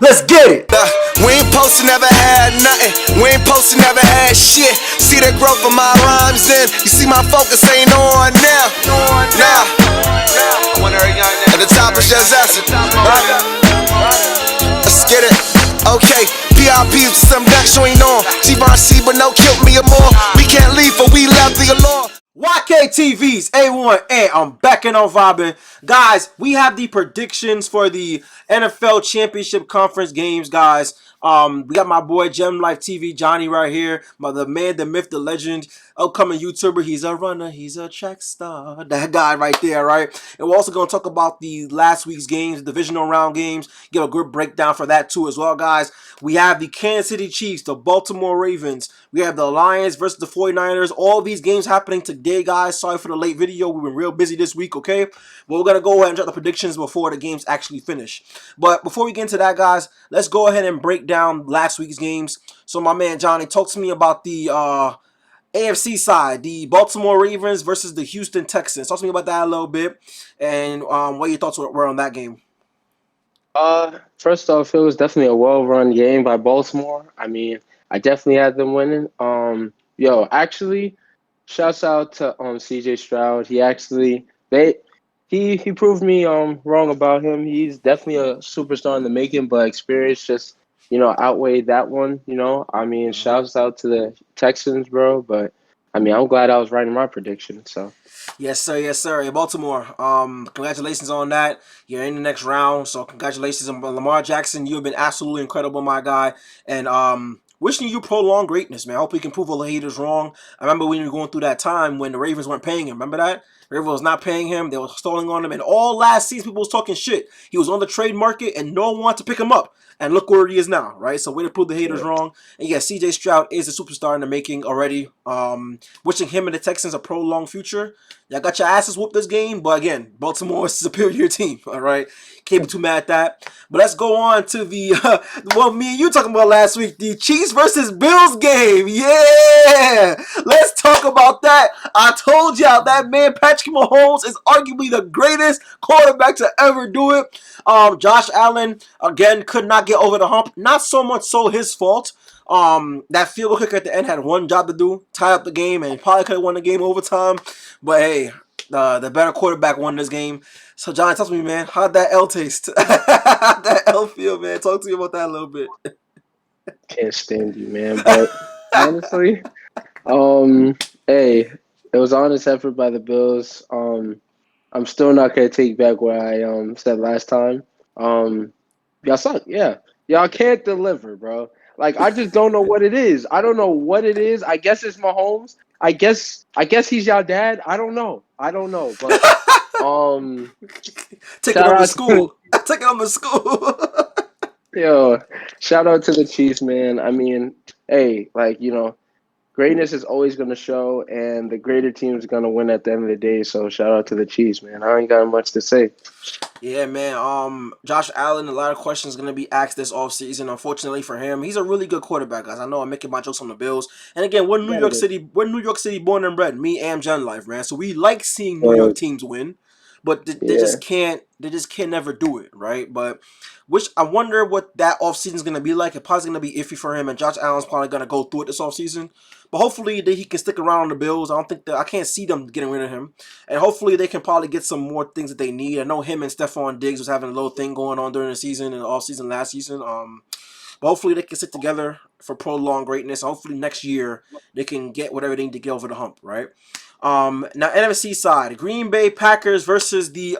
Let's get it. We ain't posted, never had nothing. We ain't posted, never had shit. See the growth of my rhymes in. You see my focus ain't on now. Now. At the top of Shazam. Let's get it. Okay, PIP to some ducks you ain't on. Givenchy, but no killed me or more. We can't leave for we left the law. YKTV's A1, and I'm back and on vibing. Guys, we have the predictions for the NFL Championship Conference games, guys. We got my boy Gem Life TV Johnny right here. The man, the myth, the legend, upcoming YouTuber. He's a runner, he's a track star. That guy right there, right? And we're also going to talk about the last week's games, divisional round games. Give a good breakdown for that too as well, guys. We have the Kansas City Chiefs, the Baltimore Ravens. We have the Lions versus the 49ers. All these games happening today, guys. Sorry for the late video. We've been real busy this week, okay? But we're going to go ahead and drop the predictions before the games actually finish. But before we get into that, guys, let's go ahead and break down last week's games. So my man Johnny, talk to me about the AFC side, the Baltimore Ravens versus the Houston Texans. Talk to me about that a little bit and what your thoughts were on that game. First off, it was definitely a well-run game by Baltimore. I mean, I definitely had them winning. Actually, shouts out to CJ Stroud. He proved me wrong about him. He's definitely a superstar in the making, but experience just outweighed that one. I mean, shouts out to the Texans, bro. But I mean, I'm glad I was right in my prediction. So. Yes, sir. Yes, sir. Hey, Baltimore. Congratulations on that. You're in the next round, so congratulations on Lamar Jackson. You have been absolutely incredible, my guy. And wishing you prolonged greatness, man. I hope we can prove all the haters wrong. I remember when you were going through that time when the Ravens weren't paying him. Remember that? The Ravens was not paying him. They were stalling on him, and all last season people was talking shit. He was on the trade market, and no one wanted to pick him up. And look where he is now, right? So way to prove the haters wrong. And yeah, CJ Stroud is a superstar in the making already. Wishing him and the Texans a prolonged future. Y'all got your asses whooped this game, but again, Baltimore is a superior team, all right? Can't be too mad at that. But let's go on to the one me and you talking about last week, the Chiefs versus Bills game. Yeah! Let's talk about that. I told y'all that man, Patrick Mahomes, is arguably the greatest quarterback to ever do it. Josh Allen, again, could not get over the hump. Not so much so his fault. That field goal kicker at the end had one job to do, tie up the game, and probably could have won the game overtime. But hey, the better quarterback won this game. So John, talk to me, man. How'd that L taste? How'd that L feel, man? Talk to me about that a little bit. Can't stand you, man. But honestly, hey, it was an honest effort by the Bills. I'm still not gonna take back what I said last time. Y'all suck. Yeah, y'all can't deliver, bro. Like I just don't know what it is. I don't know what it is. I guess it's Mahomes. I guess he's y'all dad. I don't know. But Taking shout him to out school. Taking him to school. yo, shout out to the Chiefs, man. I mean, hey, greatness is always going to show, and the greater team is going to win at the end of the day. So shout out to the Chiefs, man. I ain't got much to say. Yeah, man. Josh Allen, a lot of questions going to be asked this offseason. Unfortunately for him, he's a really good quarterback, guys. I know I'm making my jokes on the Bills. And again, we're New York City. We're New York City born and bred. Me and Gen Life, man. So we like seeing New York teams win, but they Yeah. just can't. They just can never do it, right? But which I wonder what that offseason is going to be like. It's probably going to be iffy for him, and Josh Allen's probably going to go through it this offseason. But hopefully he can stick around on the Bills. I can't see them getting rid of him. And hopefully they can probably get some more things that they need. I know him and Stephon Diggs was having a little thing going on during the season and the off season last season. But hopefully they can sit together for prolonged greatness. Hopefully next year they can get whatever they need to get over the hump, right? Now NFC side, Green Bay Packers versus the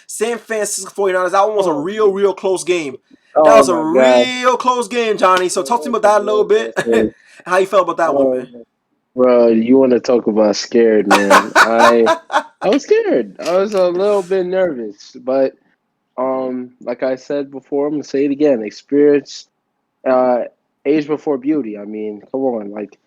San Francisco 49ers. That one was a real close game. That Oh was a my God. real close game, Johnny. So talk to me about that a little bit. How you felt about that one, man? Bro, you want to talk about scared, man? I was scared. I was a little bit nervous, but like I said before, I'm gonna say it again. Experience, uh, age before beauty. I mean, come on, like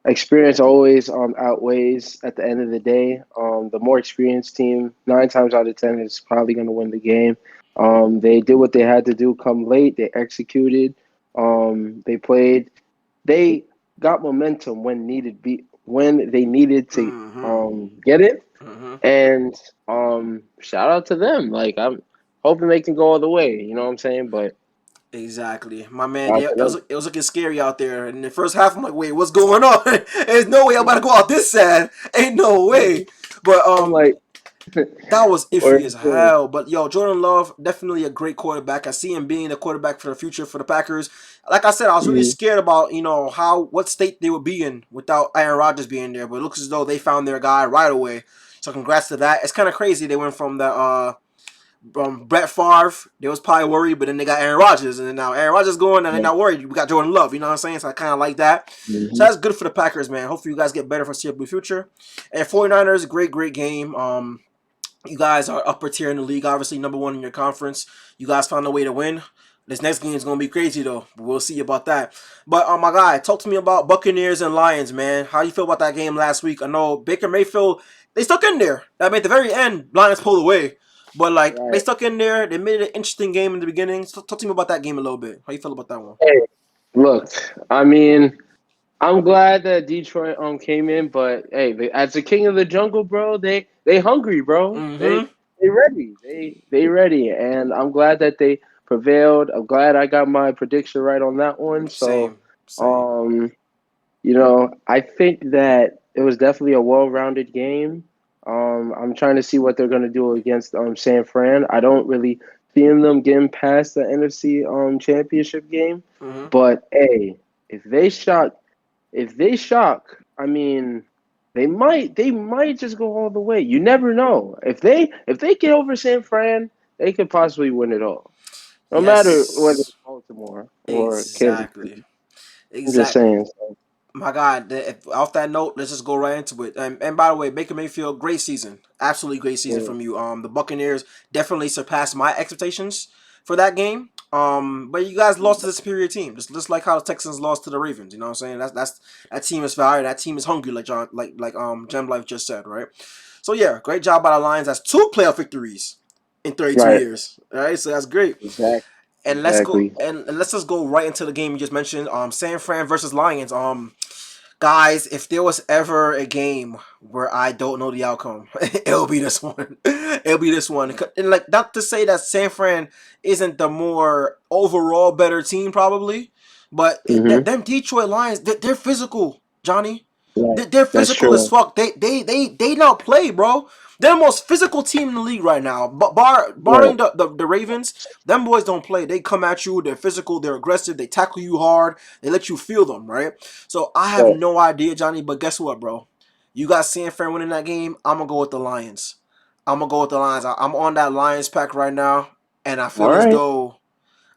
experience always outweighs at the end of the day. The more experienced team, 9 times out of 10, is probably gonna win the game. They did what they had to do. Come late, they executed. They played. They got momentum when they needed to get it. And shout out to them. Like I'm hoping they can go all the way. You know what I'm saying? But Exactly, my man. Shout Yeah, out to them. it was looking scary out there. In the first half, I'm like, wait, what's going on? There's no way I'm about to go out this sad. Ain't no way. But I'm like, that was or iffy as hell. But yo, Jordan Love, definitely a great quarterback. I see him being a quarterback for the future for the Packers. Like I said, I was really Mhm. scared about how what state they would be in without Aaron Rodgers being there. But it looks as though they found their guy right away. So congrats to that. It's kind of crazy they went from the Brett Favre, they was probably worried, but then they got Aaron Rodgers, and then now Aaron Rodgers going, and they're Yeah. not worried. We got Jordan Love, you know what I'm saying? So I kind of like that. So Mhm. that's good for the Packers, man. Hopefully you guys get better for the future. And 49ers, great game. You guys are upper tier in the league, obviously number one in your conference. You guys found a way to win. This next game is gonna be crazy though. But we'll see about that. But my guy, talk to me about Buccaneers and Lions, man. How you feel about that game last week? I know Baker Mayfield, they stuck in there. I mean, at the very end, Lions pulled away. But like they Right. stuck in there. They made it an interesting game in the beginning. So talk to me about that game a little bit. How you feel about that one? Hey, look, I mean, I'm glad that Detroit came in, but hey, as the king of the jungle, bro, they hungry, bro. Mm-hmm. They ready. They ready, and I'm glad that they prevailed. I'm glad I got my prediction right on that one. So, Same. Same. um, I think that it was definitely a well-rounded game. I'm trying to see what they're going to do against San Fran. I don't really see them getting past the NFC championship game, Mm-hmm. but hey, if they shock, I mean, they might just go all the way. You never know. If they get over San Fran, they could possibly win it all. No matter whether it's Yes. Baltimore or Kansas Exactly. City. I'm just Exactly. saying. So, My God, off that note, let's just go right into it. And by the way, Baker Mayfield, great season, absolutely great season yeah. from you. The Buccaneers definitely surpassed my expectations for that game. But you guys lost to the superior team, just like how the Texans lost to the Ravens. You know what I'm saying? That's that team is fire. That team is hungry, like John, like Gem Life just said, right? So yeah, great job by the Lions. That's two playoff victories in 32 Right. years. All right, so that's great. Exactly. And let's go Exactly. and let's just go right into the game you just mentioned. San Fran versus Lions. Guys, if there was ever a game where I don't know the outcome, it'll be this one. It'll be this one. And like, not to say that San Fran isn't the more overall better team, probably, but Mm-hmm. them Detroit Lions, they're physical, Johnny. Right. They're That's physical as true. fuck. They not play, bro. They're the most physical team in the league right now. But Right. barring the Ravens, them boys don't play. They come at you. They're physical. They're aggressive. They tackle you hard. They let you feel them, right? So I have Right. no idea, Johnny. But guess what, bro? You got San Fran winning that game. I'm gonna go with the Lions. I'm gonna go with the Lions. I'm on that Lions pack right now, and All right.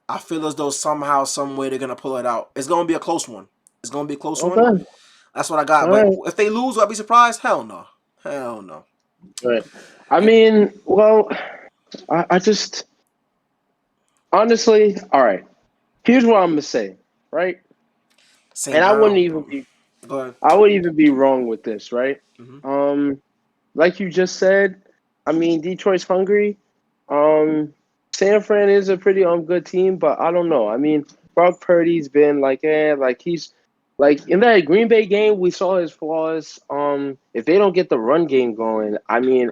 I feel as though somehow, some way they're gonna pull it out. It's gonna be a close one. It's gonna be a close one. Okay. That's what I got. All But right. if they lose, will I be surprised? Hell no. Hell no. Right. I And mean, well, I just honestly, all right. Here's what I'm gonna say, right? St. And Brown, bro. Go ahead. I would even be wrong with this, right? Hmm. Um, like you just said, I mean, Detroit's hungry. Um, San Fran is a pretty good team, but I don't know. I mean, Brock Purdy's been like he's like in that Green Bay game, we saw his flaws. If they don't get the run game going, I mean,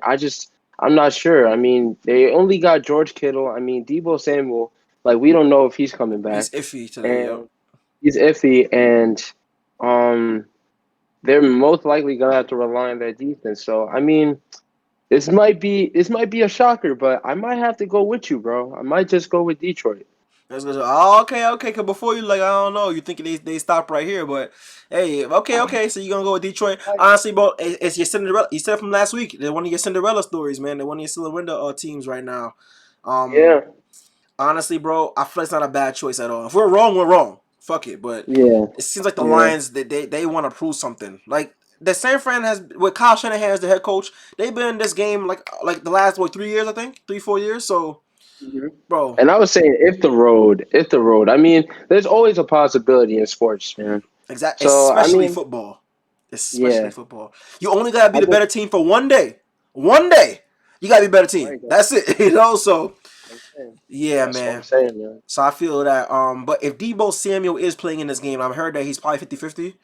I'm not sure. I mean, they only got George Kittle. I mean, Debo Samuel, like we don't know if he's coming He's back, iffy today, yep. and he's iffy, and um, they're most likely gonna have to rely on that defense. So I mean. This might be a shocker, but I might have to go with you, bro. I might just go with Detroit. That's good. Oh, okay. Cause before you like, I don't know, you think they stop right here, but hey, okay. So you gonna go with Detroit? Honestly, bro, it's your Cinderella. You said from last week. They're one of your Cinderella stories, man. They're one of your Cinderella teams right now. Um, Yeah, honestly, bro, I feel like it's not a bad choice at all. If we're wrong, we're wrong. Fuck it. But yeah, it seems like the yeah. Lions they want to prove something. Like the San Fran has with Kyle Shanahan as the head coach, they've been in this game like the last 3 years, I think 3-4 years. So, Mhm. bro, And I was saying, if the road. I mean, there's always a possibility in sports, man. So I especially mean, football, especially yeah, football. You only gotta be I the just better team for one day. One day, you gotta be a better team. right. That's That's it. So what I'm saying. yeah, That's what I'm man. saying, man. So I feel that but if Debo Samuel is playing in this game, I've heard that he's probably 50-50.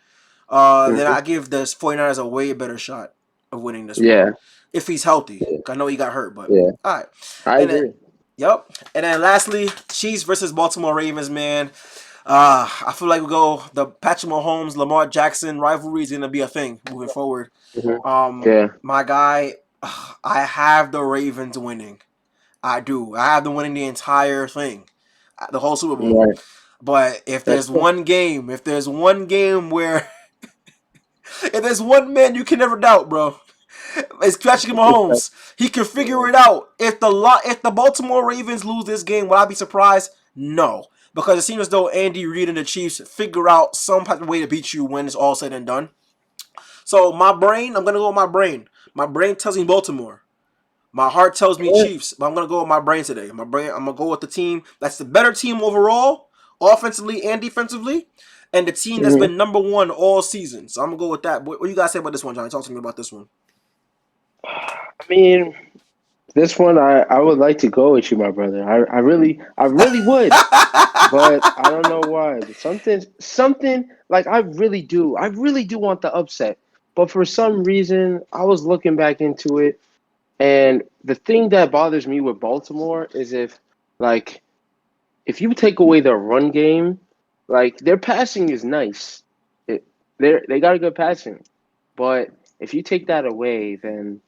Then Hmm. I give the 49ers a way better shot of winning this one. Yeah, If he's healthy. yeah, I know he got hurt, but yeah. all right. I And then agree. Yep. And then lastly, Chiefs versus Baltimore Ravens, man. I feel like we go the Patrick Mahomes, Lamar Jackson rivalry is gonna be a thing moving forward. Mhm. Yeah. My guy, I have the Ravens winning. I do. I have them winning the entire thing, the whole Super Bowl. Right. But if That's there's one game, where if there's one man you can never doubt, bro, it's Patrick Mahomes. He can figure it out. If the Baltimore Ravens lose this game, would I be surprised? No, because it seems as though Andy Reid and the Chiefs figure out some type of way to beat you when it's all said and done. So my brain, I'm gonna go with my brain. My brain tells me Baltimore. My heart tells me Chiefs, but I'm gonna go with my brain today. I'm gonna go with the team that's the better team overall, offensively and defensively, and the team that's Mhm. been number one all season. So I'm gonna go with that. What do you guys say about this one, Johnny? Talk to me about this one. I mean, this one I would like to go with you, my brother. I really would, but I don't know why. Something like I really do want the upset, but for some reason I was looking back into it, and the thing that bothers me with Baltimore is like if you take away their run game, like their passing is nice. They got a good passing, but if you take that away, then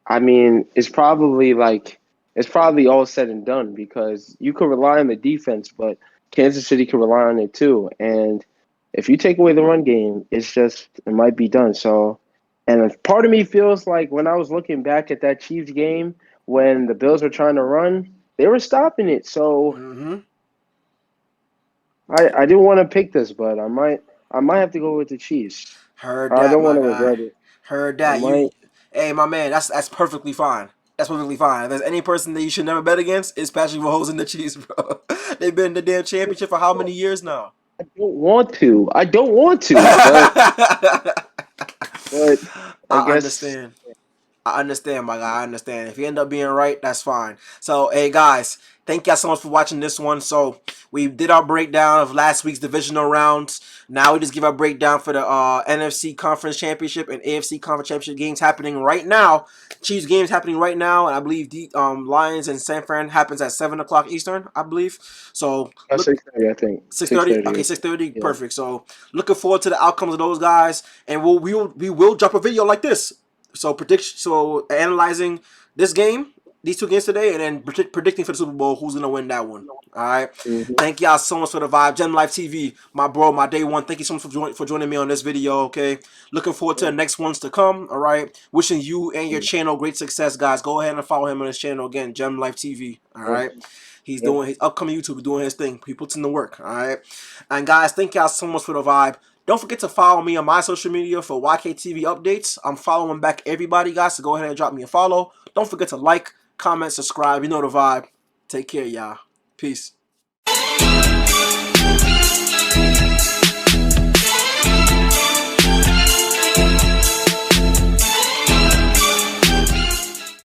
I mean, it's probably all said and done because you could rely on the defense, but Kansas City could rely on it too. And if you take away the run game, it might be done. So, and a part of me feels like when I was looking back at that Chiefs game when the Bills were trying to run, they were stopping it. So Mm-hmm. I didn't want to pick this, but I might have to go with the Chiefs. Heard I that, don't want my to guy. regret it. Heard I that. might. Hey, my man. That's perfectly fine. That's perfectly fine. If there's any person that you should never bet against, it's Patrick Mahomes and the Chiefs, bro. They've been in the damn championship for how many years now? I don't want to. I don't want to, but I I guess understand. I understand, my guy. I understand. If you end up being right, that's fine. So, hey, guys, thank y'all so much for watching this one. So, we did our breakdown of last week's divisional rounds. Now we just give our breakdown for the NFC Conference Championship and AFC Conference Championship games happening right now. Chiefs games happening right now, and I believe the Lions and San Fran happens at 7 o'clock Eastern, I believe. So, look, 6:30. I think 6:30. 6:30. Okay, 6:30. Yeah. Perfect. So looking forward to the outcomes of those guys, and we will drop a video like this. So prediction. So analyzing this game, these two games today, and then predicting for the Super Bowl who's gonna win that one. All right. Hmm. Thank y'all so much for the vibe. Gem Life TV, my bro, my day one. Thank you so much for joining me on this video. Okay. Looking forward to the next ones to come. All right. Wishing you and your channel great success, guys. Go ahead and follow him on his channel again, Gem Life TV. All right. He's Yep. doing his upcoming YouTube, doing his thing. He puts in the work. All right. And guys, thank y'all so much for the vibe. Don't forget to follow me on my social media for YKTV updates. I'm following back everybody, guys. So go ahead and drop me a follow. Don't forget to like, comment, subscribe. You know the vibe. Take care, y'all. Peace.